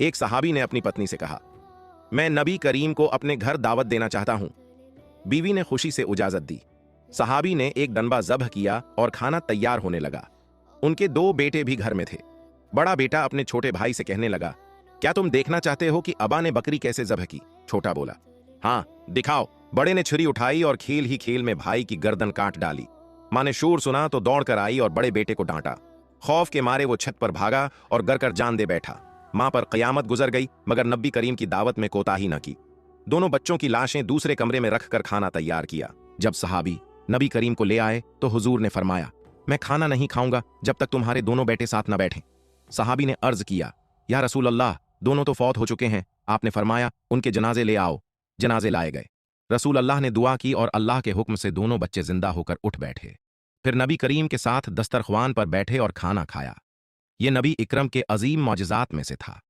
एक सहाबी ने अपनी पत्नी से कहा, मैं नबी करीम को अपने घर दावत देना चाहता हूं। बीवी ने खुशी से इजाजत दी। सहाबी ने एक डंबा ज़ब्ह किया और खाना तैयार होने लगा। उनके दो बेटे भी घर में थे। बड़ा बेटा अपने छोटे भाई से कहने लगा, क्या तुम देखना चाहते हो कि अबा ने बकरी कैसे ज़ब्ह की? छोटा बोला, हाँ दिखाओ। बड़े ने छुरी उठाई और खेल ही खेल में भाई की गर्दन काट डाली। मां ने शोर सुना तो दौड़कर आई और बड़े बेटे को डांटा। खौफ के मारे वो छत पर भागा और गर कर जान दे बैठा। मां पर कयामत गुजर गई, मगर नबी करीम की दावत में कोताही न की। दोनों बच्चों की लाशें दूसरे कमरे में रखकर खाना तैयार किया। जब सहाबी नबी करीम को ले आए तो हुजूर ने फरमाया, मैं खाना नहीं खाऊंगा जब तक तुम्हारे दोनों बेटे साथ न बैठें। सहाबी ने अर्ज किया, या रसूल अल्लाह, दोनों तो फौत हो चुके हैं। आपने फरमाया, उनके जनाजे ले आओ। जनाजे लाए गए। रसूल अल्लाह ने दुआ की और अल्लाह के हुक्म से दोनों बच्चे जिंदा होकर उठ बैठे। फिर नबी करीम के साथ दस्तरख्वान पर बैठे और खाना खाया। ये नबी इकरम के अजीम मौजज़ात में से था।